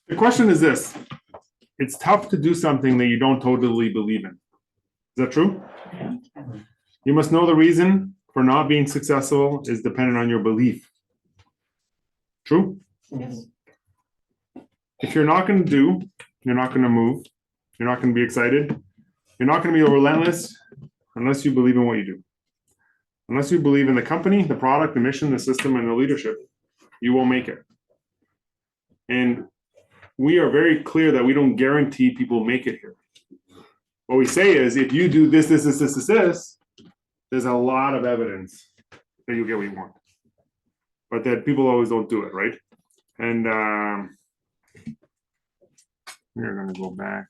The question is this: it's tough to do something that you don't totally believe in. Is that true? You must know the reason for not being successful is dependent on your belief. True? Yes. If you're not going to do, you're not going to move, you're not going to be excited, you're not going to be relentless unless you believe in what you do. Unless you believe in the company, the product, the mission, the system, and the leadership, you won't make it. And we are very clear that we don't guarantee people make it here. What we say is, if you do this, there's a lot of evidence that you'll get what you want. But that people always don't do it, right? And we're going to go back.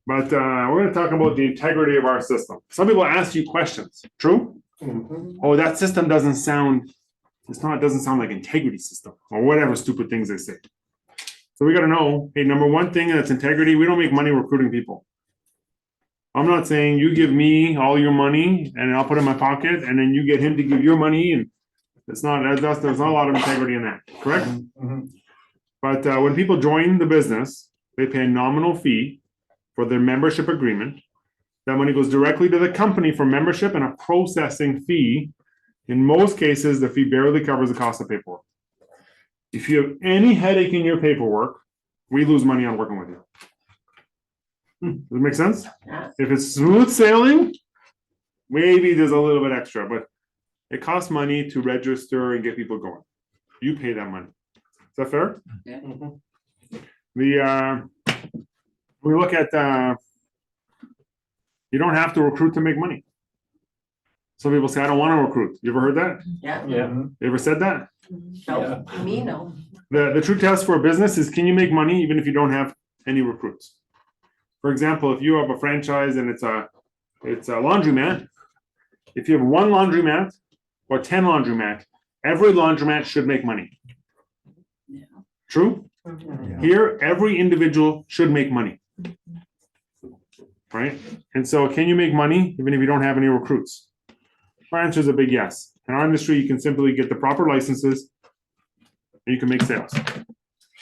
But we're going to talk about the integrity of our system. Some people ask you questions. True? Mhm. Oh, that system doesn't sound, it doesn't sound like integrity system or whatever stupid things they say. So we got to know, hey, number one thing that's integrity, we don't make money recruiting people. I'm not saying you give me all your money and I'll put it in my pocket and then you get him to give your money, and there's not a lot of integrity in that, correct? Mhm. But when people join the business, they pay a nominal fee for their membership agreement. That money goes directly to the company for membership and a processing fee. In most cases, the fee barely covers the cost of paperwork. If you have any headache in your paperwork, we lose money on working with you. Does it make sense? Yeah. If it's smooth sailing, maybe there's a little bit extra, but it costs money to register and get people going. You pay that money. Is that fair? Mhm. We look at you don't have to recruit to make money. Some people say, I don't want to recruit. You ever heard that? Yeah. Yeah. You ever said that? No, me, no. The true test for a business is, can you make money even if you don't have any recruits? For example, if you have a franchise and it's a laundromat, if you have one laundromat or 10 laundromat, every laundromat should make money. Yeah. True? Yeah. Here, every individual should make money. Right? And so, can you make money even if you don't have any recruits? Our answer is a big yes. In our industry, you can simply get the proper licenses and you can make sales.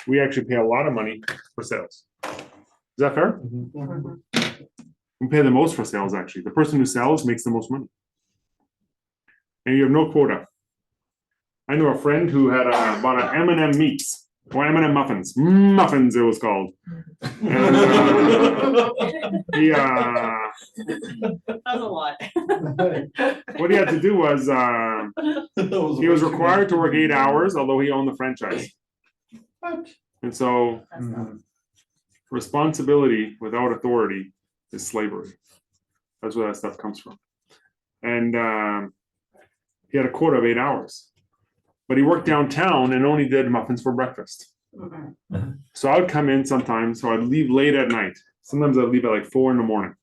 We actually pay a lot of money for sales. Is that fair? Mhm. We pay the most for sales, actually. The person who sells makes the most money. And you have no quota. I know a friend who had bought an M&M meats, or M&M muffins. Muffins, it was called. And That's a lot. what he had to do was, he was required to work 8 hours, although he owned the franchise. And so, Mhm. responsibility without authority is slavery. That's where that stuff comes from. And he had a quota of 8 hours, but he worked downtown and only did muffins for breakfast. So I would come in sometimes, so I'd leave late at night. Sometimes I'd leave at like 4 a.m.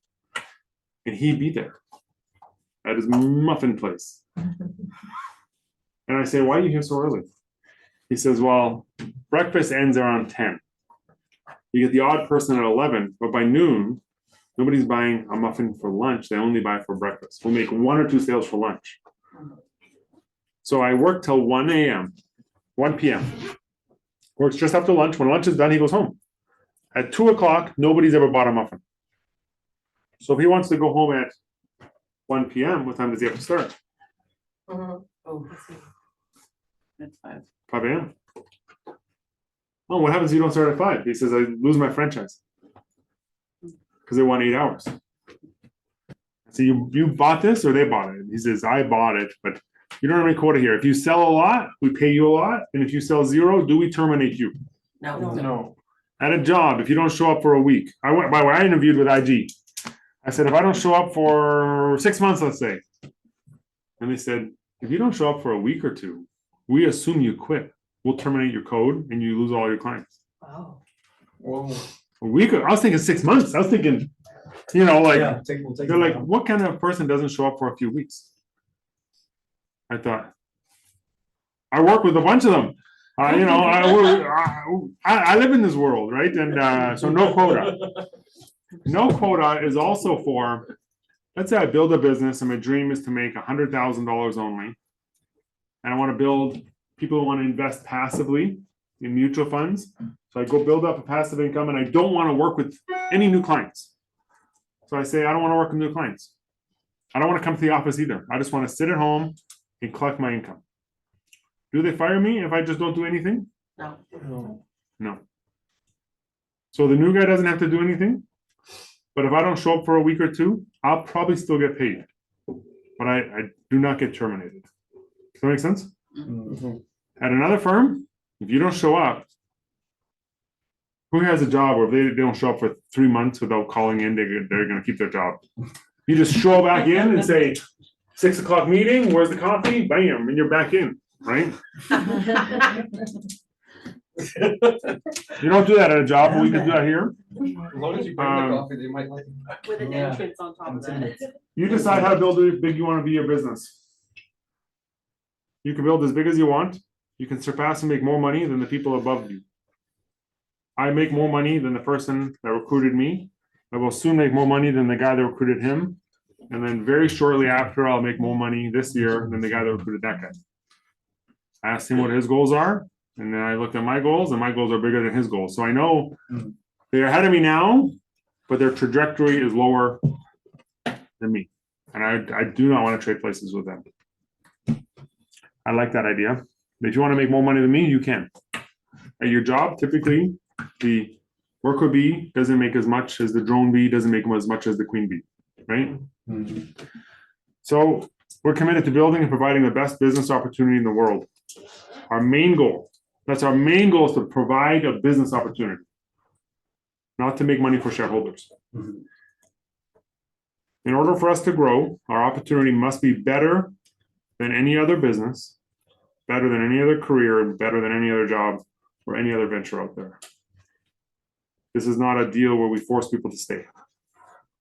and he'd be there at his muffin place. And I say, why are you here so early? He says, well, breakfast ends around 10. You get the odd person at 11, but by noon, nobody's buying a muffin for lunch. They only buy for breakfast. We'll make 1 or 2 sales for lunch. So I work till 1 a.m., 1 p.m. Works just after lunch. When lunch is done, he goes home. At 2 o'clock, nobody's ever bought a muffin. So if he wants to go home at 1 p.m., what time does he have to start? Oh, that's 5. 5 a.m. Oh, what happens if you don't start at 5? He says, I lose my franchise. Because they want 8 hours. So you bought this or they bought it? He says, I bought it, but you don't have any quota here. If you sell a lot, we pay you a lot. And if you sell 0, do we terminate you? No. No. At a job, if you don't show up for a week, by the way, I interviewed with IG. I said, if I don't show up for 6 months, let's say. And they said, if you don't show up for a week or 2, we assume you quit. We'll terminate your code and you lose all your clients. Wow. Whoa. A week? I was thinking 6 months. I was thinking, like, Yeah, we'll take they're it like, down. what kind of person doesn't show up for a few weeks? I thought, I work with a bunch of them. I live in this world, right? And so no quota. No quota is also for, let's say I build a business and my dream is to make $100,000 only. and I want to build people who want to invest passively in mutual funds. So I go build up a passive income, and I don't want to work with any new clients. So I say, I don't want to work with new clients. I don't want to come to the office either. I just want to sit at home and collect my income. Do they fire me if I just don't do anything? No. No. No. So the new guy doesn't have to do anything. But if I don't show up for a week or two, I'll probably still get paid. But I do not get terminated. Does that make sense? Mhm. At another firm, if you don't show up, who has a job where if they don't show up for 3 months without calling in, they're going to keep their job? You just show back in and say, 6 o'clock meeting, where's the coffee? Bam, and you're back in, right? You don't do that at a job, but we can do that here. As long as you bring the coffee, they might like it. With an Yeah. entrance on top of that. You decide how big you want to be your business. You can build as big as you want. You can surpass and make more money than the people above you. I make more money than the person that recruited me. I will soon make more money than the guy that recruited him. And then very shortly after, I'll make more money this year than the guy that recruited that guy. I asked him what his goals are, and then I looked at my goals, and my goals are bigger than his goals. So I know they're ahead of me now, but their trajectory is lower than me. And I do not want to trade places with them. I like that idea. If you want to make more money than me, you can. At your job, typically, the worker bee doesn't make as much as the drone bee, doesn't make as much as the queen bee, right? Mhm. So we're committed to building and providing the best business opportunity in the world. Our main goal, that's our main goal, is to provide a business opportunity, not to make money for shareholders. Mhm. In order for us to grow, our opportunity must be better than any other business, better than any other career, and better than any other job or any other venture out there. This is not a deal where we force people to stay.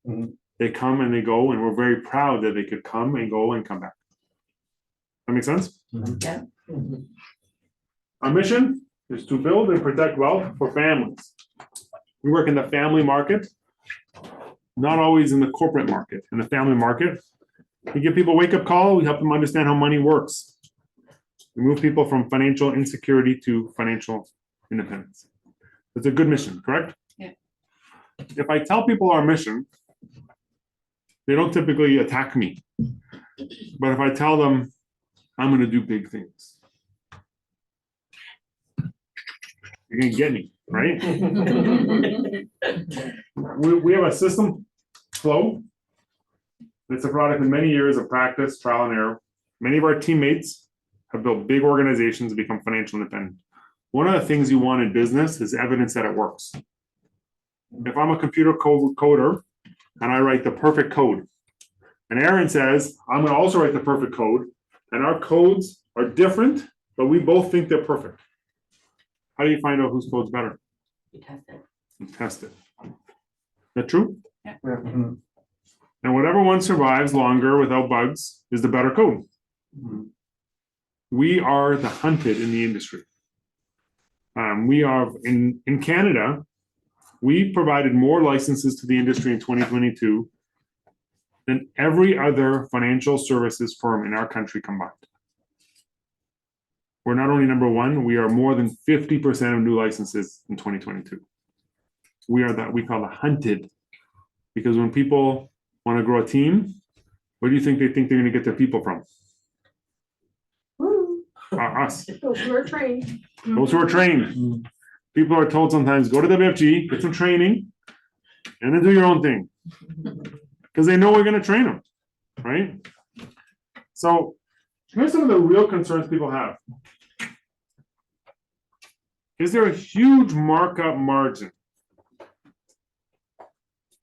Mhm. They come and they go, and we're very proud that they could come and go and come back. That make sense? Yeah. Mhm. Our mission is to build and protect wealth for families. We work in the family market, not always in the corporate market. In the family market, we give people a wake-up call. We help them understand how money works. We move people from financial insecurity to financial independence. It's a good mission, correct? Yeah. If I tell people our mission, they don't typically attack me. But if I tell them I'm going to do big things, you're going to get me, right? We have a system, Flow. It's a product of many years of practice, trial and error. Many of our teammates have built big organizations and become financial independent. One of the things you want in business is evidence that it works. If I'm a computer coder and I write the perfect code, and Aaron says, I'm going to also write the perfect code, and our codes are different, but we both think they're perfect. How do you find out whose code's better? You test it. You test it. Is that true? Mhm. And whatever one survives longer without bugs is the better code. Mhm. We are the hunted in the industry. We are in Canada, we provided more licenses to the industry in 2022 than every other financial services firm in our country combined. We're not only number one, we are more than 50% of new licenses in 2022. We are that we call the hunted, because when people want to grow a team, where do you think they're going to get their people from? Woo. Us. Those who are trained. Those who are trained. People are told sometimes, go to WFG, get some training, and then do your own thing. Because they know we're going to train them, right? So here's some of the real concerns people have. Is there a huge markup margin?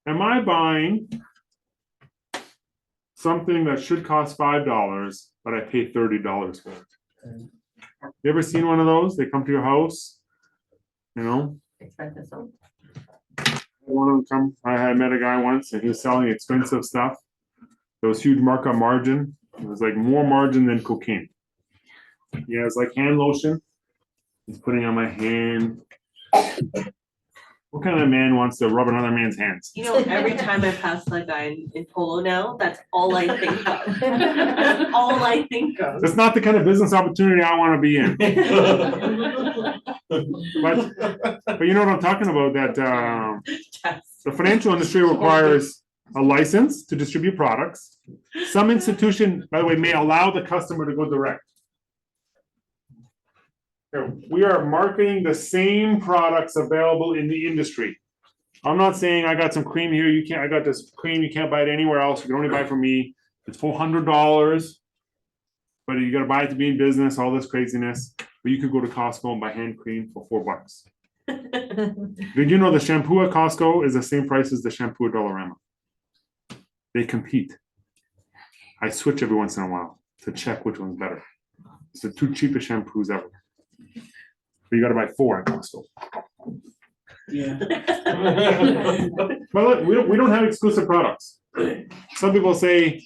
Am I buying something that should cost $5, but I pay $30 for it? You ever seen one of those? They come to your house, you know? Expensive soap. One of them come. I met a guy once, and he was selling expensive stuff. There was huge markup margin. It was like more margin than cocaine. Yeah, it's like hand lotion. He's putting on my hand. What kind of man wants to rub another man's hands? You know, every time I pass that guy in polo now, that's all I think of. That's all I think of. That's not the kind of business opportunity I want to be in. But you know what I'm talking about, that Yes. the financial industry requires a license to distribute products. Some institution, by the way, may allow the customer to go direct. Here, we are marketing the same products available in the industry. I'm not saying I got some cream here, you can't, I got this cream, you can't buy it anywhere else, you can only buy it from me. It's $400, but you gotta buy it to be in business, all this craziness. But you could go to Costco and buy hand cream for $4. Did you know the shampoo at Costco is the same price as the shampoo at Dollarama? They compete. I switch every once in a while to check which one's better. It's the two cheapest shampoos ever. But you gotta buy 4 at Costco. Yeah. But look, we don't have exclusive products. Some people say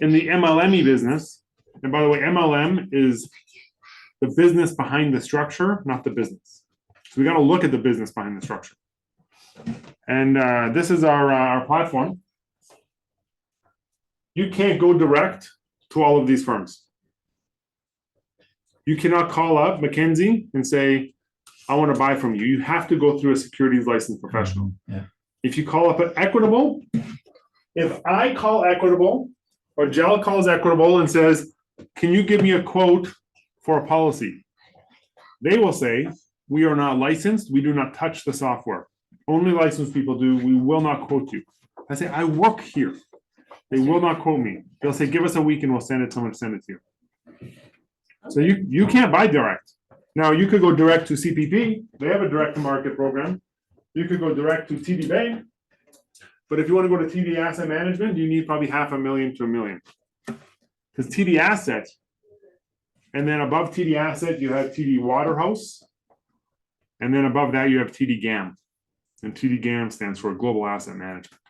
in the MLME business, and by the way, MLM is the business behind the structure, not the business. So we got to look at the business behind the structure. And this is our platform. You can't go direct to all of these firms. You cannot call up McKinsey and say, I want to buy from you. You have to go through a securities licensed professional. Yeah. If you call up at Equitable, if I call Equitable or Gel calls Equitable and says, can you give me a quote for a policy? They will say, we are not licensed. We do not touch the software. Only licensed people do. We will not quote you. I say, I work here. They will not quote me. They'll say, give us a week and we'll send it, someone to send it to you. So you can't buy direct. Now you could go direct to CPP. They have a direct to market program. You could go direct to TD Bank. But if you want to go to TD Asset Management, you need probably $500,000 to $1 million. Because TD Asset, and then above TD Asset, you have TD Waterhouse. And then above that, you have TD GAM. And TD GAM stands for Global Asset Management.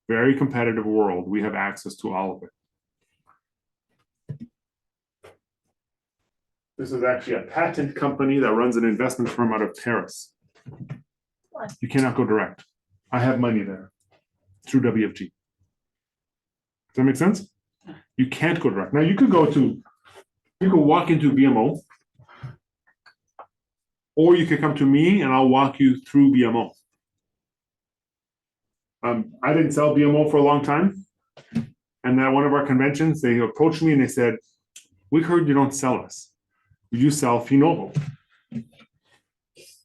Very competitive world. We have access to all of it. This is actually a patent company that runs an investment firm out of Paris. You cannot go direct. I have money there through WFG. Does that make sense? You can't go direct. Now you could walk into BMO, or you could come to me and I'll walk you through BMO. I didn't sell BMO for a long time. And at one of our conventions, they approached me and they said, we heard you don't sell us. You sell Finovo. It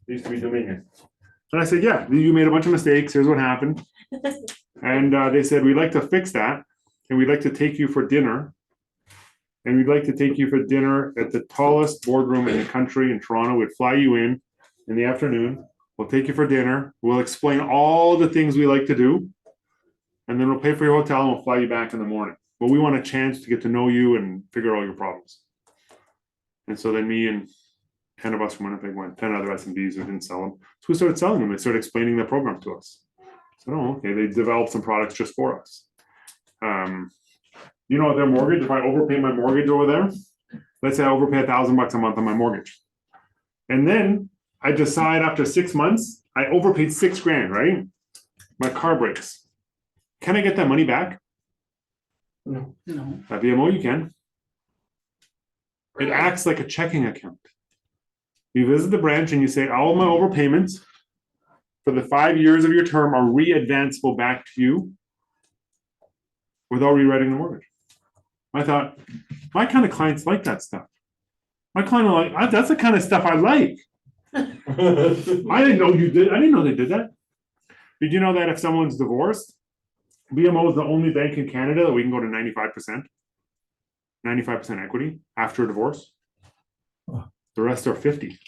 used to be Dominion. And I said, yeah, you made a bunch of mistakes. Here's what happened. And they said, we'd like to fix that. And we'd like to take you for dinner. And we'd like to take you for dinner at the tallest boardroom in the country in Toronto. We'd fly you in the afternoon. We'll take you for dinner. We'll explain all the things we like to do. And then we'll pay for your hotel and we'll fly you back in the morning. But we want a chance to get to know you and figure out all your problems. And so then me and 10 of us from Winnipeg went, 10 other SMBs who didn't sell them. So we started selling them. They started explaining the program to us. So, oh, okay, they developed some products just for us. You know, their mortgage, if I overpay my mortgage over there, let's say I overpay $1,000 a month on my mortgage. And then I decide after 6 months, I overpaid $6,000, right? My car breaks. Can I get that money back? No. At BMO, you can. It acts like a checking account. You visit the branch and you say, all my overpayments for the 5 years of your term are re-advanceable back to you without rewriting the mortgage. I thought, my kind of clients like that stuff. My client like, that's the kind of stuff I like. I didn't know you did. I didn't know they did that. Did you know that if someone's divorced, BMO is the only bank in Canada that we can go to 95%? 95% equity after a divorce. The rest are 50.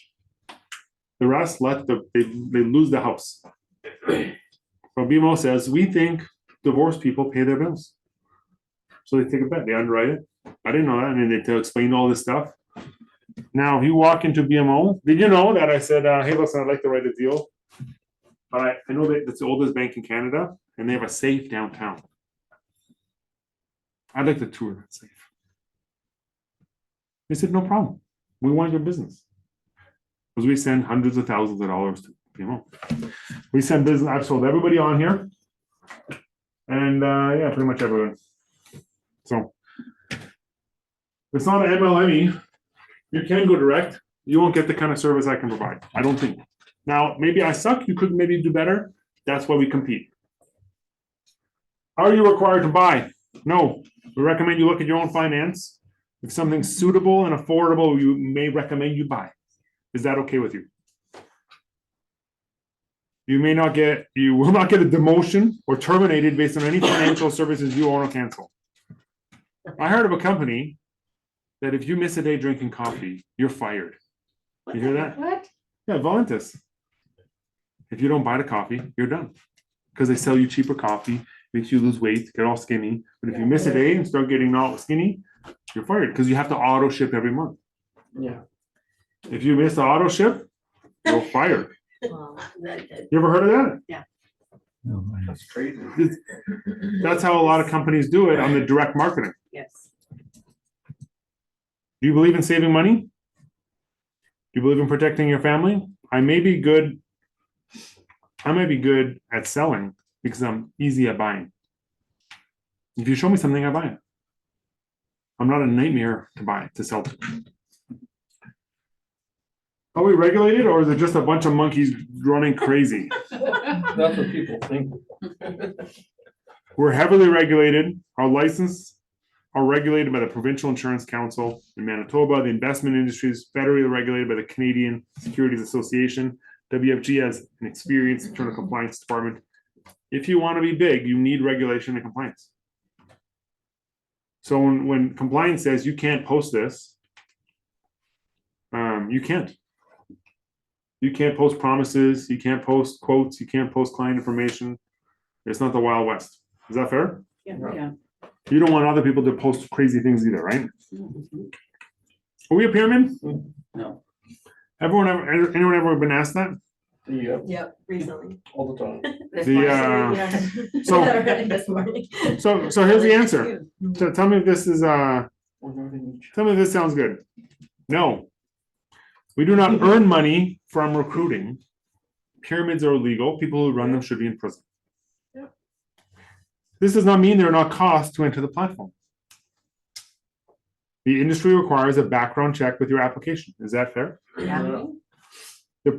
The rest they lose the house. But BMO says we think divorced people pay their bills. So they take a bet, they underwrite it. I didn't know that, and then they explain all this stuff. Now, if you walk into BMO, did you know that I said, hey, listen, I'd like to write a deal. I know that it's the oldest bank in Canada, and they have a safe downtown. I'd like to tour that safe. They said, no problem. We want your business. Because we send hundreds of thousands of dollars to You know, we send business. I've sold everybody on here, and yeah, pretty much everyone. So it's not an MLME. You can go direct. You won't get the kind of service I can provide. I don't think. Now, maybe I suck. You could maybe do better. That's why we compete. Are you required to buy? No. We recommend you look at your own finance. If something's suitable and affordable, you may recommend you buy. Is that okay with you? You will not get a demotion or terminated based on any financial services you own or cancel. I heard of a company that if you miss a day drinking coffee, you're fired. You hear that? What? Yeah, Volantis. If you don't buy the coffee, you're done. Because they sell you cheaper coffee, makes you lose weight, get all skinny. But if you miss a day and start getting all skinny, you're fired because you have to auto ship every month. Yeah. If you miss the auto ship, you're fired. Wow, that did. You ever heard of that? That's crazy. That's how a lot of companies do it on the direct marketing. Yes. Do you believe in saving money? Do you believe in protecting your family? I may be good at selling because I'm easy at buying. If you show me something, I buy it. I'm not a nightmare to buy, to sell to. Are we regulated or is it just a bunch of monkeys running crazy? That's what people think. We're heavily regulated. Our license are regulated by the Provincial Insurance Council in Manitoba. The investment industry is federally regulated by the Canadian Securities Association. WFG has an experienced internal compliance department. If you want to be big, you need regulation and compliance. So when compliance says you can't post this, you can't. You can't post promises. You can't post quotes. You can't post client information. It's not the Wild West. Is that fair? Yeah. You don't want other people to post crazy things either, right? Are we a pyramid? No. Anyone ever been asked that? Yeah, Yep, recently. all the time. This The, morning. so- This morning. So here's the answer. So tell me if this is We're not in each. tell me if this sounds good. No. We do not earn money from recruiting. Pyramids are illegal. People who run them should be in prison. Yep. This does not mean there are not costs to enter the platform. The industry requires a background check with your application. Is that fair? Yeah. The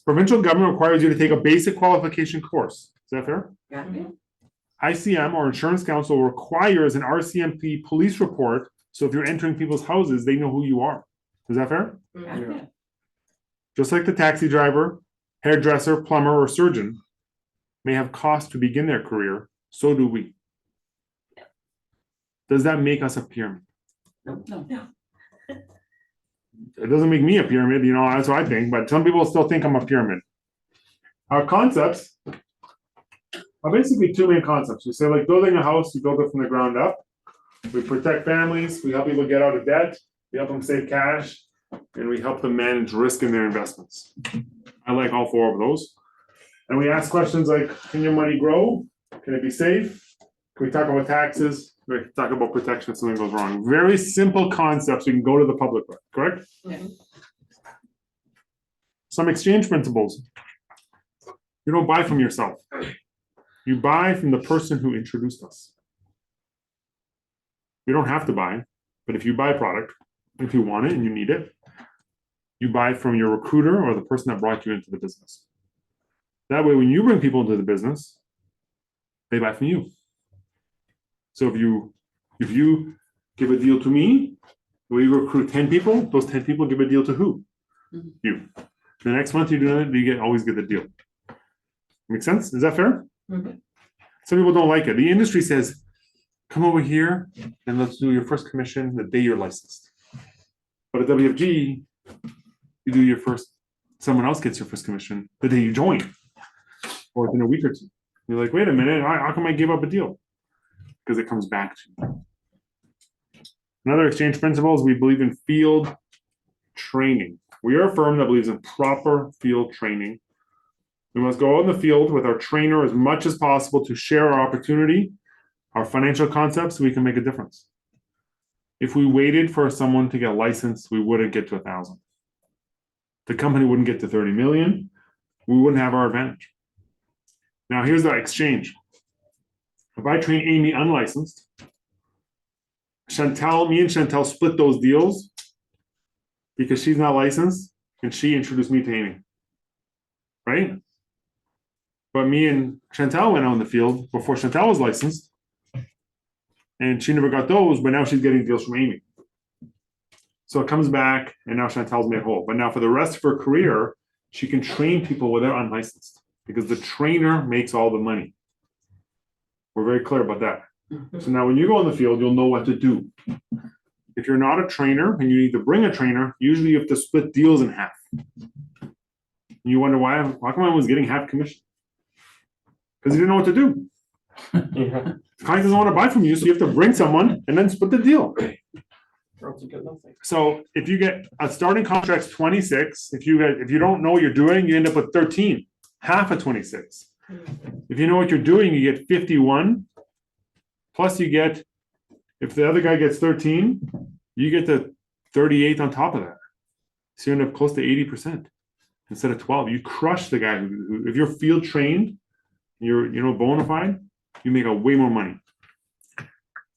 provincial government requires you to take a basic qualification course. Is that fair? Yeah. ICM or Insurance Council requires an RCMP police report. So if you're entering people's houses, they know who you are. Is that fair? Yeah. Just like the taxi driver, hairdresser, plumber, or surgeon may have costs to begin their career, so do we. Does that make us a pyramid? No. It doesn't make me a pyramid, you know, that's what I think, but some people still think I'm a pyramid. Our concepts are basically two main concepts. We say, like, building a house, you build it from the ground up. We protect families, we help people get out of debt, we help them save cash, and we help them manage risk in their investments. I like all four of those. And we ask questions like, can your money grow? Can it be safe? Can we talk about taxes? We can talk about protection if something goes wrong. Very simple concepts you can go to the public with, correct? Yeah. Some exchange principles. You don't buy from yourself. You buy from the person who introduced us. You don't have to buy, but if you buy a product, if you want it and you need it, you buy from your recruiter or the person that brought you into the business. That way, when you bring people into the business, they buy from you. So if you give a deal to me, we recruit 10 people, those 10 people give a deal to who? You. The next month you do it, you always get the deal. Make sense? Is that fair? Mhm. Some people don't like it. The industry says, come over here and let's do your first commission the day you're licensed. But at WFG, you do your first, someone else gets your first commission the day you join, or within a week or two. You're like, wait a minute, how come I give up a deal? Because it comes back to you. Another exchange principle is we believe in field training. We are a firm that believes in proper field training. We must go out in the field with our trainer as much as possible to share our opportunity, our financial concepts, so we can make a difference. If we waited for someone to get licensed, we wouldn't get to 1,000. The company wouldn't get to 30 million. we wouldn't have our advantage. Now, here's the exchange. If I train Amy unlicensed, me and Chantel split those deals because she's not licensed and she introduced me to Amy. Right? But me and Chantel went out in the field before Chantel was licensed. And she never got those, but now she's getting deals from Amy. So it comes back, and now Chantel's made whole. But now for the rest of her career, she can train people without unlicensed because the trainer makes all the money. We're very clear about that. So now when you go in the field, you'll know what to do. If you're not a trainer and you need to bring a trainer, usually you have to split deals in half. You wonder why come I was getting half commission? Because you didn't know what to do. Yeah. The client doesn't want to buy from you, so you have to bring someone and then split the deal. Or else you get nothing. So if you get a starting contract's 26, if you don't know what you're doing, you end up with 13, half of 26. If you know what you're doing, you get 51. Plus you get, if the other guy gets 13, you get the 38 on top of that. So you end up close to 80% instead of 12. You crush the guy who if you're field trained, you're bona fide, you make a way more money.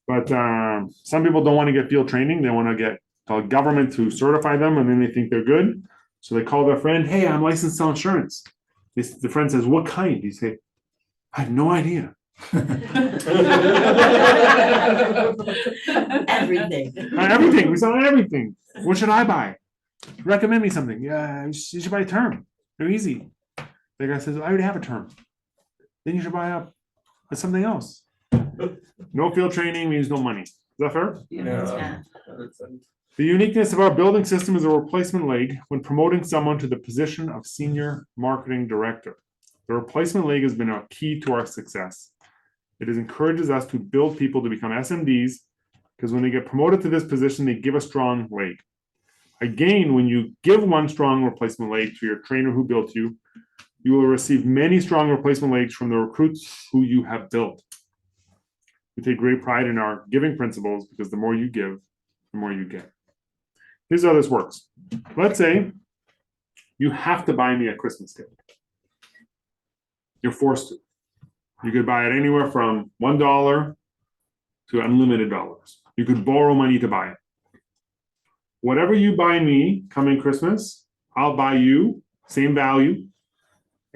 But some people don't want to get field training. They want to get a government to certify them, and then they think they're good. So they call their friend, hey, I'm licensed to sell insurance. The friend says, what kind? You say, I have no idea. Everything. Everything. We sell everything. What should I buy? Recommend me something. Yeah, you should buy a term. They're easy. The guy says, I already have a term. Then you should buy something else. No field training means no money. Is that fair? Yeah. The uniqueness of our building system is a replacement leg when promoting someone to the position of senior marketing director. The replacement leg has been a key to our success. It encourages us to build people to become SMDs because when they get promoted to this position, they give a strong leg. Again, when you give one strong replacement leg to your trainer who built you, you will receive many strong replacement legs from the recruits who you have built. We take great pride in our giving principles because the more you give, the more you get. Here's how this works. Let's say you have to buy me a Christmas gift. You're forced to. You could buy it anywhere from $1 to unlimited dollars. You could borrow money to buy it. Whatever you buy me coming Christmas, I'll buy you, same value,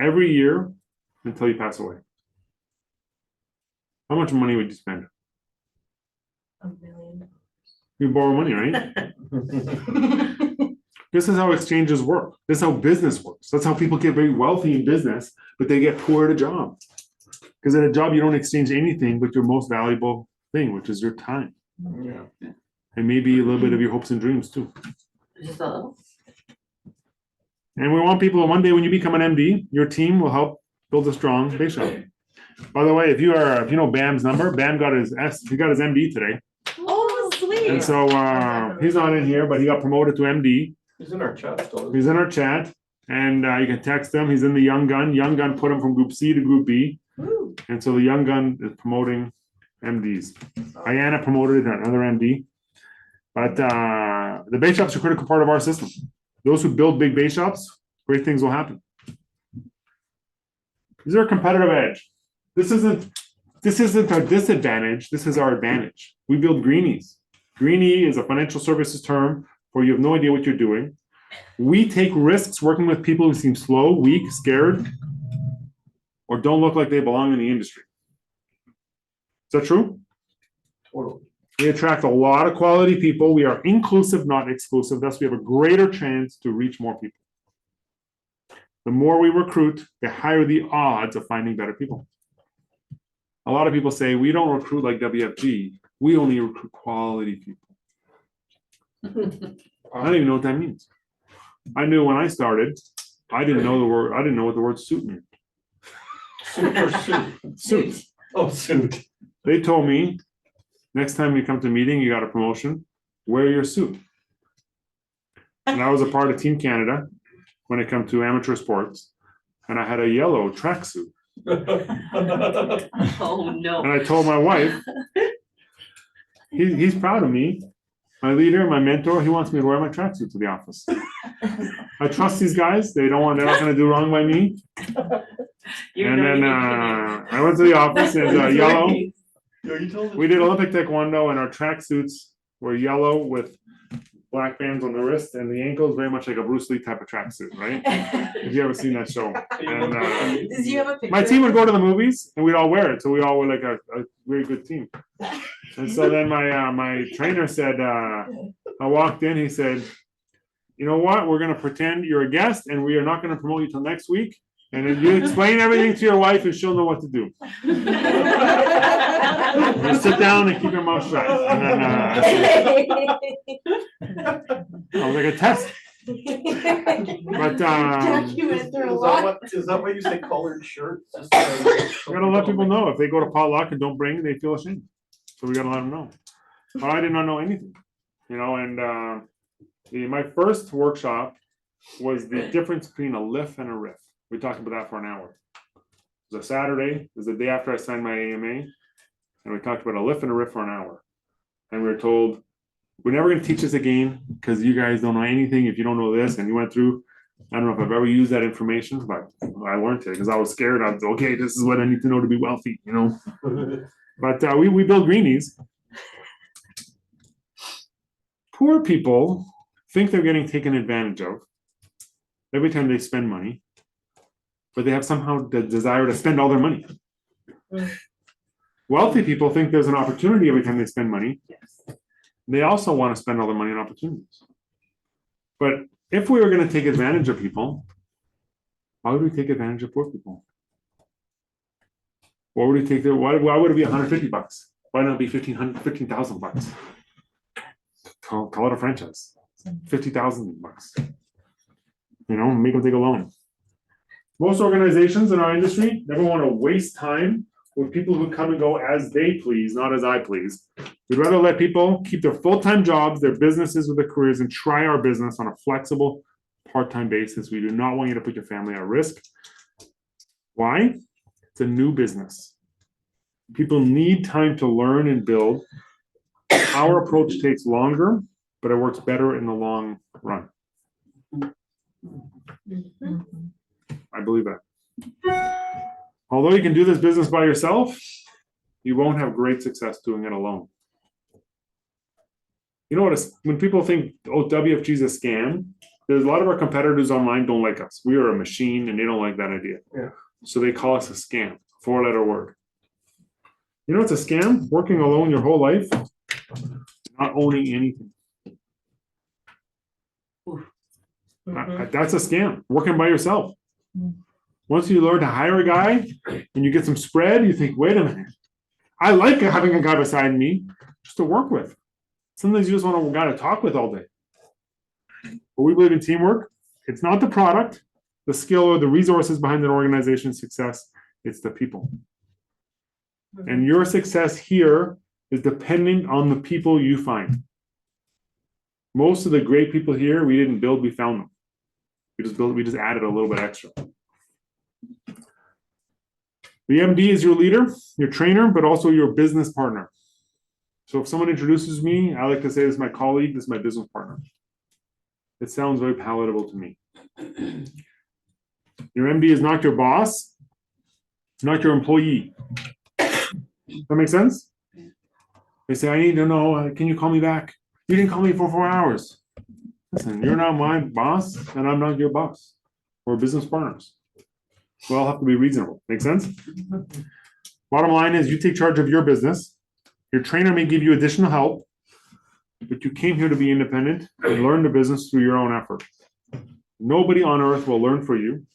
every year until you pass away. How much money would you spend? $1 million. You borrow money, right? This is how exchanges work. This is how business works. That's how people get very wealthy in business, but they get poor at a job. Because at a job, you don't exchange anything but your most valuable thing, which is your time. Yeah. And maybe a little bit of your hopes and dreams too. Just a little. And we want people, one day when you become an MD, your team will help build a strong base shop. By the way, if you know Bam's number, Bam got his MD today. Oh, sweet. And so he's not in here, but he got promoted to MD. He's in our chat still. He's in our chat, and you can text him. He's in the Young Gun. Young Gun put him from Group C to Group B. Woo. And so the Young Gun is promoting MDs. Ayana promoted another MD. But the base shops are a critical part of our system. Those who build big base shops, great things will happen. These are a competitive edge. This isn't our disadvantage. This is our advantage. We build greenies. Greenie is a financial services term for you have no idea what you're doing. We take risks working with people who seem slow, weak, scared, or don't look like they belong in the industry. Is that true? Totally. We attract a lot of quality people. We are inclusive, not exclusive. Thus, we have a greater chance to reach more people. The more we recruit, the higher the odds of finding better people. A lot of people say, we don't recruit like WFG. We only recruit quality people. I don't even know what that means. I knew when I started, I didn't know what the word suit meant. Suit or suit? Suit. Oh, suit. They told me, next time you come to a meeting, you got a promotion, wear your suit. And I was a part of Team Canada when it comes to amateur sports, and I had a yellow tracksuit. Oh, no. And I told my wife, he's proud of me. My leader, my mentor, he wants me to wear my tracksuit to the office. I trust these guys. They're not gonna do wrong by me. You're And not then even I went to the office and kidding. yellow. Yo, you told We did Olympic Taekwondo and our tracksuits were yellow with black bands on the wrist and the ankles, very much like a Bruce Lee type of tracksuit, right? If you ever seen that show. And Does you have a picture? my team would go to the movies and we'd all wear it. So we all were like a very good team. And so then my trainer said, I walked in, he said, you know what? We're gonna pretend you're a guest and we are not gonna promote you till next week. And then you explain everything to your wife and she'll know what to do. You sit down and keep your mouth shut. And then I was like a test. But Jackie went through a lot. Is that why you say colored shirts? Just I gotta let people know if they go to potluck and don't bring, they feel ashamed. So we gotta let them know. But I did not know anything, and my first workshop was the difference between a lift and a riff. We talked about that for an hour. It was a Saturday. It was the day after I signed my AMA, and we talked about a lift and a riff for an hour. And we were told, we're never going to teach this again because you guys don't know anything if you don't know this. And you went through, I don't know if I've ever used that information, but I learned it because I was scared. I was okay, this is what I need to know to be wealthy, But we build greenies. Poor people think they're getting taken advantage of every time they spend money, but they have somehow the desire to spend all their money. Wealthy people think there's an opportunity every time they spend money. They also want to spend all their money on opportunities. But if we were going to take advantage of people, why would we take advantage of poor people? Why would we take their, why would it be $150? Why not be $15,000? Call it a franchise. $50,000. Make them take a loan. Most organizations in our industry never want to waste time with people who come and go as they please, not as I please. We'd rather let people keep their full-time jobs, their businesses with their careers, and try our business on a flexible part-time basis. We do not want you to put your family at risk. Why? It's a new business. People need time to learn and build. Our approach takes longer, but it works better in the long run. I believe that. Although you can do this business by yourself, you won't have great success doing it alone. You know what? When people think, oh, WFG is a scam, there's a lot of our competitors online don't like us. We are a machine and they don't like that idea. Yeah. So they call us a scam, 4-letter word. You know, it's a scam, working alone your whole life, not owning anything. That's a scam, working by yourself. Once you learn to hire a guy and you get some spread, you think, wait a minute, I like having a guy beside me just to work with. Sometimes you just want a guy to talk with all day. But we believe in teamwork. It's not the product, the skill, or the resources behind an organization's success. It's the people. And your success here is dependent on the people you find. Most of the great people here, we didn't build, we found them. We just added a little bit extra. The MD is your leader, your trainer, but also your business partner. So if someone introduces me, I like to say this is my colleague, this is my business partner. It sounds very palatable to me. Your MD is not your boss, not your employee. That make sense? They say, I need to know, can you call me back? You didn't call me for 4 hours. Listen, you're not my boss, and I'm not your boss. We're business partners. We all have to be reasonable. Make sense? Bottom line is you take charge of your business. Your trainer may give you additional help, but you came here to be independent and learn the business through your own effort. Nobody on earth will learn for you.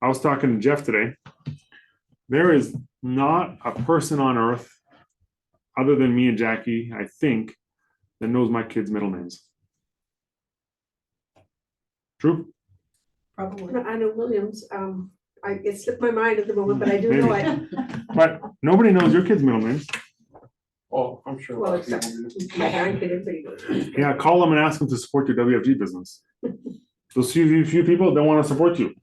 I was talking to Jeff today. There is not a person on earth other than me and Jackie, I think, that knows my kids' middle names. True? Probably. I know Williams. It slipped my mind at the moment, but I do know it. But nobody knows your kids' middle names. Oh, I'm sure. a Well, lot of people except do. my grandkid, everybody knows. Yeah, call them and ask them to support your WFG business. Those few people don't want to support you.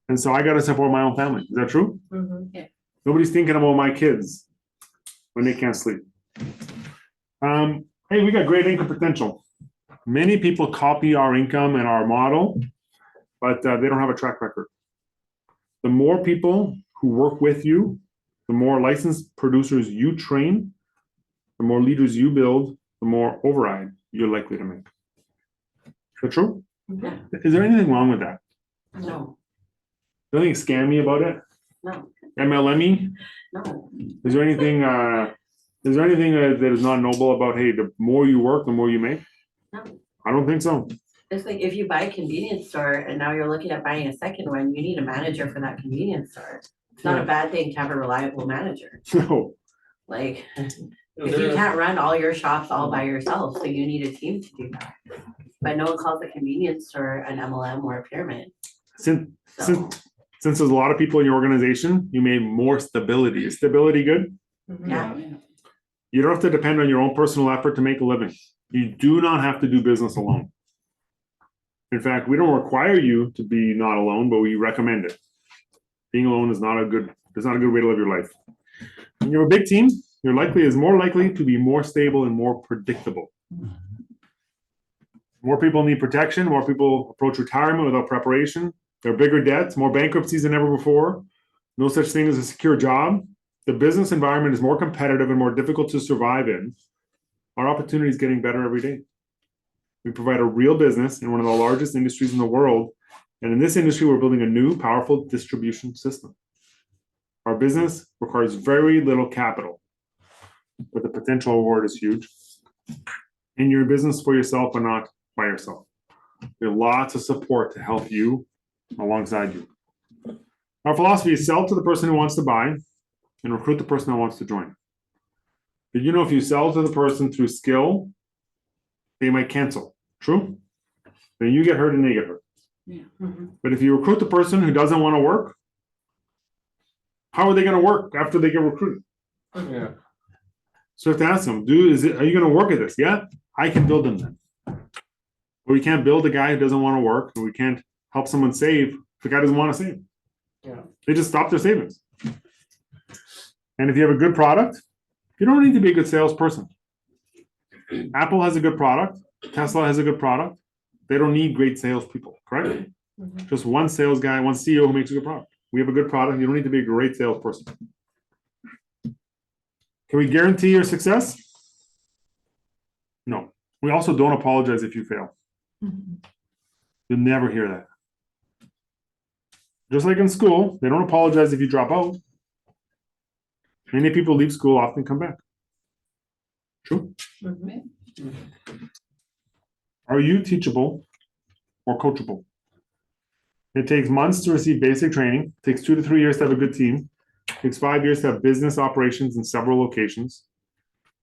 And so I got to support my own family. Is that true? Mhm. Nobody's thinking about my kids when they can't sleep. Hey, we got great income potential. Many people copy our income and our model, but they don't have a track record. The more people who work with you, the more licensed producers you train, the more leaders you build, the more override you're likely to make. Is that true? Yeah. Is there anything wrong with that? No, Is there anything scammy about it? no, MLM-y? no. Is there anything that is not noble about, hey, the more you work, the more you make? No. I don't think so. It's like if you buy a convenience store and now you're looking at buying a second one, you need a manager for that convenience store. It's not a bad thing to have a reliable manager. No. Like, Is if you there a- can't run all your shops all by yourself, so you need a team to do that. But no one calls a convenience store an MLM or a pyramid, Since, so. since there's a lot of people in your organization, you may more stability. Is stability good? Yeah, You don't have to depend on your own personal effort to make a living. You do not have to do business alone. In fact, we don't require you to be not alone, but we recommend it. Being alone is not a good way to live your life. When you have a big team, is more likely to be more stable and more predictable. More people need protection, more people approach retirement without preparation. There are bigger debts, more bankruptcies than ever before. No such thing as a secure job. The business environment is more competitive and more difficult to survive in. Our opportunity is getting better every day. We provide a real business in one of the largest industries in the world. And in this industry, we're building a new, powerful distribution system. Our business requires very little capital, but the potential reward is huge. And you're in business for yourself and not by yourself. There are lots of support to help you alongside you. Our philosophy is sell to the person who wants to buy and recruit the person who wants to join. But you know, if you sell to the person through skill, they might cancel. True? Then you get hurt and they get hurt. Yeah. But if you recruit the person who doesn't want to work, how are they going to work after they get recruited? Yeah. So you have to ask them, are you going to work at this? Yeah, I can build them then. But we can't build a guy who doesn't want to work, and we can't help someone save if the guy doesn't want to save. Yeah. They just stop their savings. And if you have a good product, you don't need to be a good salesperson. Apple has a good product. Tesla has a good product. They don't need great salespeople, correct? Just one sales guy, one CEO who makes a good product. We have a good product. You don't need to be a great salesperson. Can we guarantee your success? No. We also don't apologize if you fail. You'll never hear that. Just like in school, they don't apologize if you drop out. Many people leave school, often come back. True? Are you teachable or coachable? It takes months to receive basic training. It takes 2 to 3 years to have a good team. It takes 5 years to have business operations in several locations.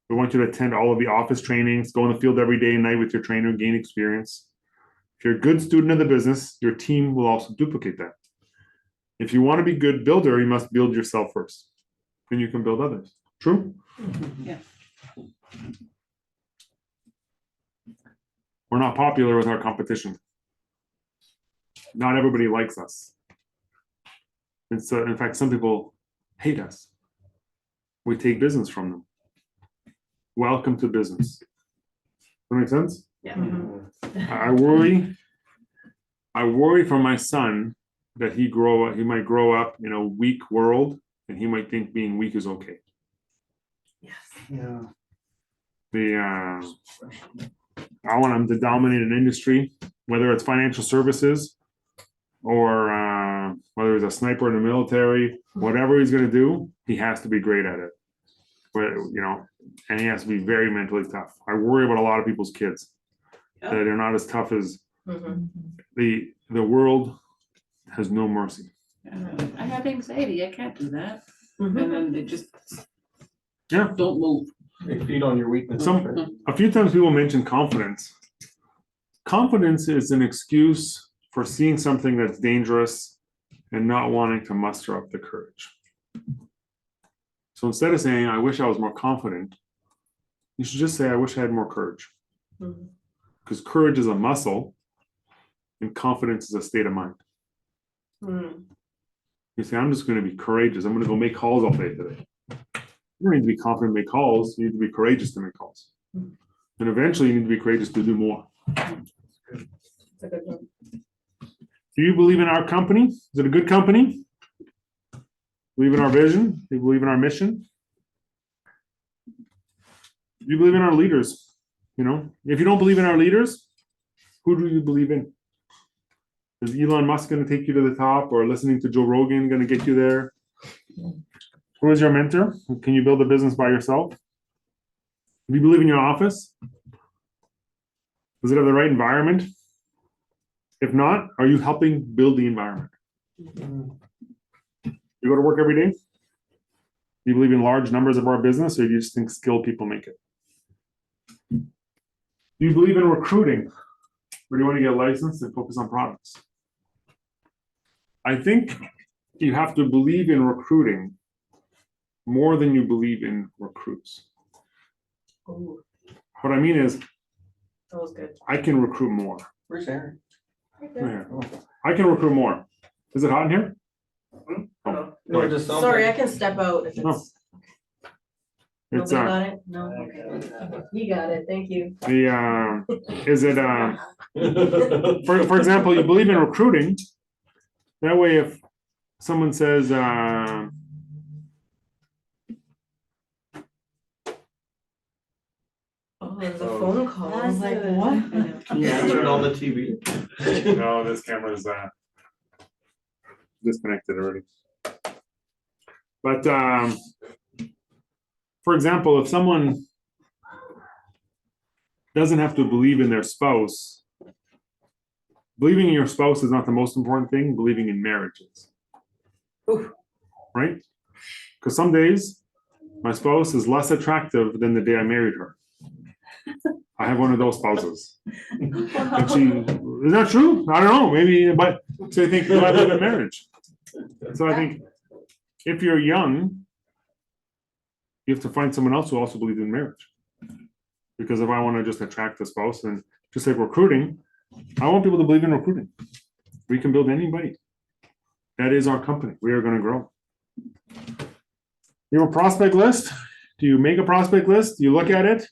We want you to attend all of the office trainings, go in the field every day and night with your trainer, gain experience. If you're a good student of the business, your team will also duplicate that. If you want to be a good builder, you must build yourself first. Then you can build others. True? Yeah. We're not popular with our competition. Not everybody likes us. And so, in fact, some people hate us. We take business from them. Welcome to business. Does that make sense? Yeah. I worry for my son that he might grow up in a weak world and he might think being weak is okay. Yeah. I want him to dominate an industry, whether it's financial services or whether he's a sniper in the military, whatever he's going to do, he has to be great at it. But, and he has to be very mentally tough. I worry about a lot of people's kids that they're not as tough as the world has no mercy. I have anxiety, I can't do that. And then they just Yeah. don't move. They feed on your weakness. A few times people mention confidence. Confidence is an excuse for seeing something that's dangerous and not wanting to muster up the courage. So instead of saying, I wish I was more confident, you should just say, I wish I had more courage. Because courage is a muscle and confidence is a state of mind. You say, I'm just going to be courageous. I'm going to go make calls all day today. You don't need to be confident to make calls. You need to be courageous to make calls. And eventually you need to be courageous to do more. It's a good one. Do you believe in our company? Is it a good company? Believe in our vision? Do you believe in our mission? Do you believe in our leaders? You know, if you don't believe in our leaders, who do you believe in? Is Elon Musk going to take you to the top, or listening to Joe Rogan going to get you there? Who is your mentor? Can you build a business by yourself? Do you believe in your office? Does it have the right environment? If not, are you helping build the environment? You go to work every day? Do you believe in large numbers of our business, or do you just think skilled people make it? Do you believe in recruiting, or do you want to get licensed and focus on products? I think you have to believe in recruiting more than you believe in recruits. Ooh, What I mean is, that was good. I can recruit more. Where's Aaron? Here. I can recruit more. Is it hot in here? No, it just sounds Sorry, I like- can step out if No. it's. It's Nobody got it? No, okay. You got it, thank you. is it for example, you believe in recruiting. That way, if someone says Oh, there's a Oh. phone call. I was like, That's what? Can you answer it on the TV? no, this camera's disconnected already. But for example, if someone doesn't have to believe in their spouse, believing in your spouse is not the most important thing. Believing in marriage is. Oof. Right? Because some days my spouse is less attractive than the day I married her. I have one of those spouses. And she is that true? I don't know. Maybe, but so I think, do I believe in marriage? So I think if you're young, you have to find someone else who also believes in marriage. Because if I want to just attract a spouse, and just like recruiting, I want people to believe in recruiting. We can build anybody. That is our company. We are going to grow. You have a prospect list? Do you make a prospect list? Do you look at it?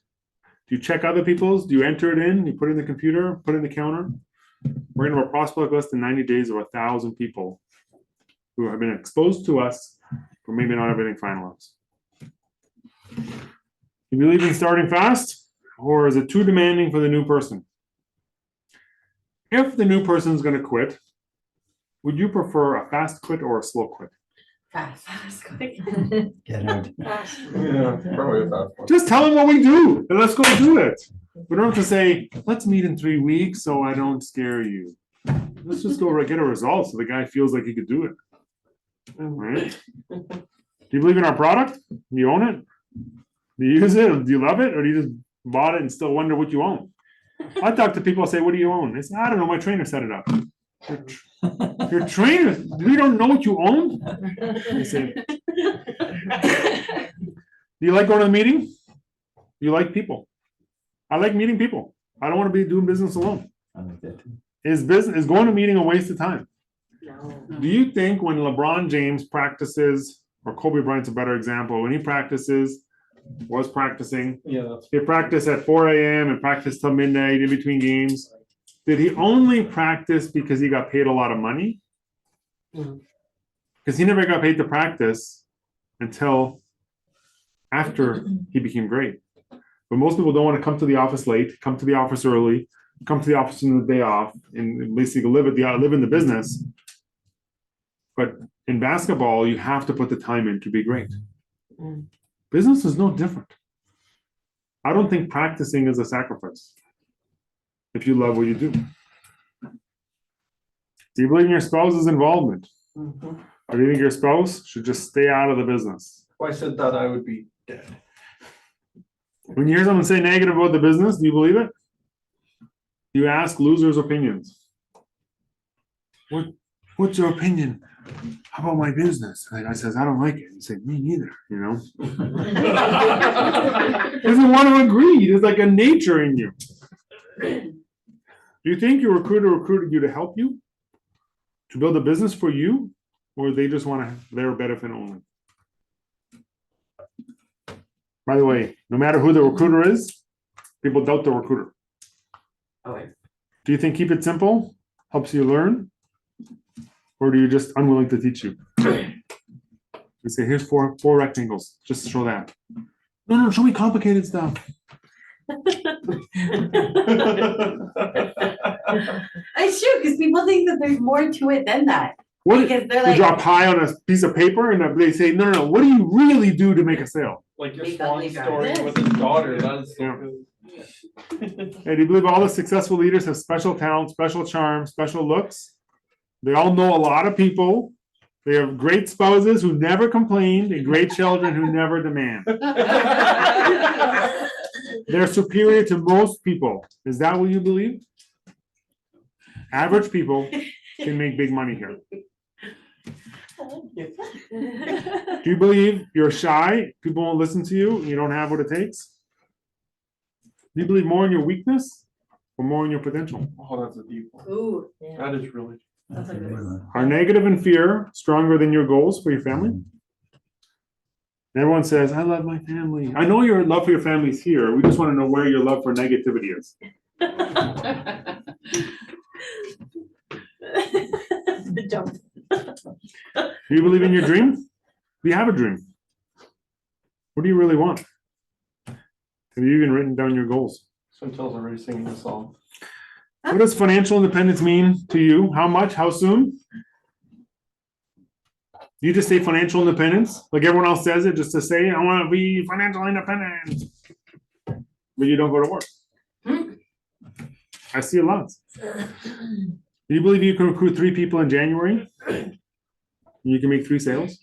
Do you check other people's? Do you enter it in? You put it in the computer, put it in the counter? We're going to have a prospect list in 90 days of 1,000 people who have been exposed to us, but maybe not everything finalized. You believe in starting fast, or is it too demanding for the new person? If the new person is going to quit, would you prefer a fast quit or a slow quit? Fast. Get out. Yeah, probably a fast one. Just tell them what we do and let's go do it. We don't have to say, let's meet in 3 weeks so I don't scare you. Let's just go get a result so the guy feels like he could do it. Right? Do you believe in our product? Do you own it? Do you use it? Do you love it? Or do you just bought it and still wonder what you own? I talk to people, say, what do you own? They say, I don't know, my trainer set it up. Your trainer, we don't know what you own? They say, do you like going to the meeting? Do you like people? I like meeting people. I don't want to be doing business alone. I like that too. Is going to a meeting a waste of time? No. Do you think when LeBron James practices, or Kobe Bryant's a better example, when he was practicing, Yeah, that's. he practiced at 4 a.m. and practiced till midnight in between games. Did he only practice because he got paid a lot of money? Because he never got paid to practice until after he became great. But most people don't want to come to the office late, come to the office early, come to the office on the day off, and basically live in the business. But in basketball, you have to put the time in to be great. Business is no different. I don't think practicing is a sacrifice if you love what you do. Do you believe in your spouse's involvement? Or do you think your spouse should just stay out of the business? If I said that, I would be dead. When you hear someone say negative about the business, do you believe it? Do you ask losers' opinions? What's your opinion about my business? And the guy says, I don't like it. You say, me neither, you know? Doesn't want to agree. There's like a nature in you. Do you think your recruiter recruited you to help you? To build a business for you? Or they just want their benefit only? By the way, no matter who the recruiter is, People doubt the recruiter. Always. Do you think keep it simple helps you learn? Or do you just unwilling to teach you? You say, here's four rectangles, just show that. No, show me complicated stuff. It's true, because people think that there's more to it than that. What, Because they're you like, draw pie on a piece of paper and they say, no, what do you really do to make a sale? Like your Make swan ugly story guys. with his daughter, that's Yeah. so good. And do you believe all the successful leaders have special talent, special charm, special looks? They all know a lot of people. They have great spouses who never complained and great children who never demand. They're superior to most people. Is that what you believe? Average people can make big money here. Do you believe you're shy? People won't listen to you. You don't have what it takes? Do you believe more in your weakness or more in your potential? Oh, that's a deep one. ooh, That is really. that's a good one. Are negative and fear stronger than your goals for your family? And everyone says, I love my family. I know your love for your family is here. We just want to know where your love for negativity is. The jump. Do you believe in your dream? Do you have a dream? What do you really want? Have you even written down your goals? Chantel's already singing the song. What does financial independence mean to you? How much? How soon? You just say financial independence, like everyone else says it, just to say, I want to be financially independent. But you don't go to work. I see a lot. Do you believe you can recruit 3 people in January? And you can make 3 sales?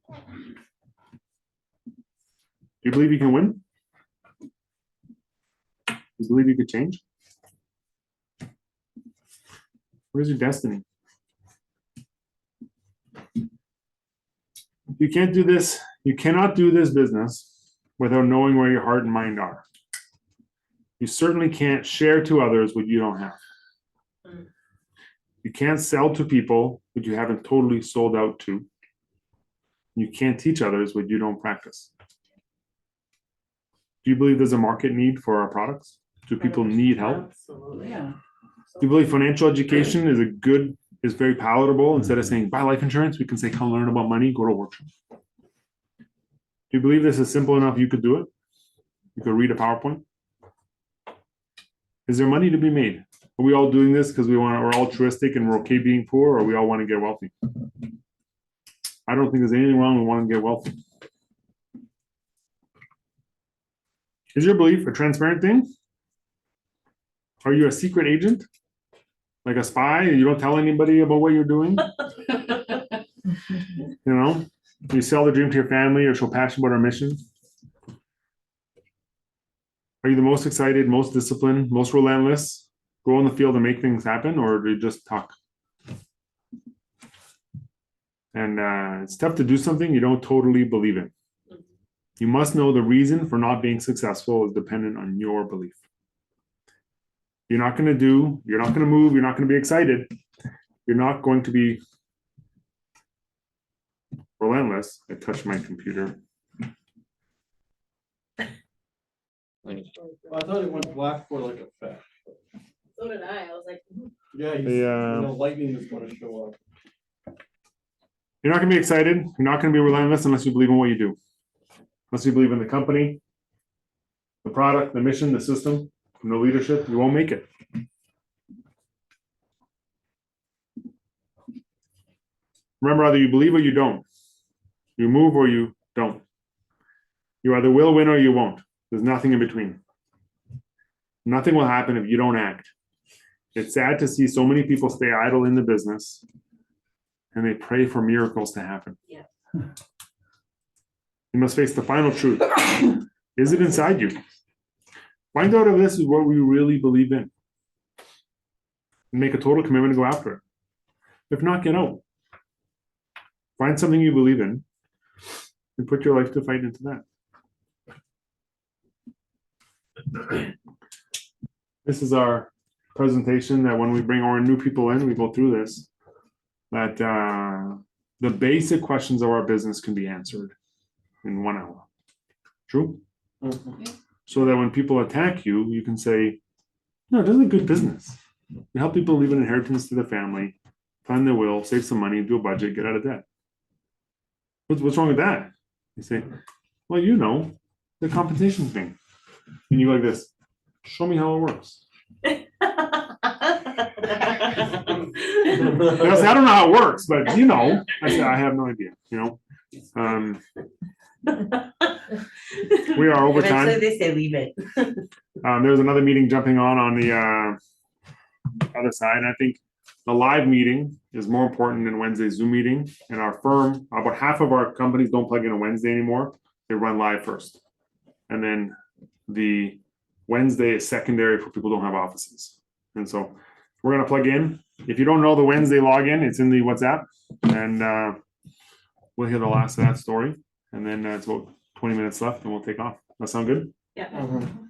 Do you believe you can win? Do you believe you could change? Where's your destiny? You can't do this. You cannot do this business without knowing where your heart and mind are. You certainly can't share to others what you don't have. You can't sell to people what you haven't totally sold out to. You can't teach others what you don't practice. Do you believe there's a market need for our products? Do people need help? Absolutely. Yeah. Do you believe financial education is very palatable? Instead of saying buy life insurance, we can say come learn about money, go to workshop. Do you believe this is simple enough you could do it? You could read a PowerPoint? Is there money to be made? Are we all doing this because we're altruistic and we're okay being poor, or we all want to get wealthy? I don't think there's anything wrong with wanting to get wealthy. Is your belief a transparent thing? Are you a secret agent? Like a spy, and you don't tell anybody about what you're doing? You know, you sell the dream to your family or show passion about our mission? Are you the most excited, most disciplined, most relentless, go in the field and make things happen, or do you just talk? And it's tough to do something you don't totally believe in. You must know the reason for not being successful is dependent on your belief. You're not going to move, you're not going to be excited. You're not going to be relentless. I touched my computer. I thought it went black for like a fact. So did I. I was like, Yeah, lightning is gonna show up. You're not going to be excited. You're not going to be relentless unless you believe in what you do. Unless you believe in the company, the product, the mission, the system, and the leadership, you won't make it. Remember, either you believe or you don't. You move or you don't. You either will win or you won't. There's nothing in between. Nothing will happen if you don't act. It's sad to see so many people stay idle in the business and they pray for miracles to happen. Yeah. You must face the final truth. Is it inside you? Find out if this is what we really believe in. And make a total commitment to go after it. If not, get out. Find something you believe in and put your life to fight into that. This is our presentation that when we bring our new people in, we go through this, that the basic questions of our business can be answered in 1 hour. True? Mhm. so that when people attack you, you can say, no, this is a good business. You help people leave an inheritance to their family, plan their will, save some money, do a budget, get out of debt. What's wrong with that? You say, well, you know, the compensation thing. And you go like this, show me how it works. They'll say, I don't know how it works, but you know. I say, I have no idea, you know. We are over time. Eventually they say leave it. There's another meeting jumping on the other side. I think the live meeting is more important than Wednesday's Zoom meeting. And our firm, about half of our companies don't plug in on Wednesday anymore. They run live first. And then the Wednesday is secondary for people who don't have offices. And so we're going to plug in. If you don't know the Wednesday login, it's in the WhatsApp. And we'll hear the last of that story. And then it's about 20 minutes left and we'll take off. That sound good? Yeah. Mhm.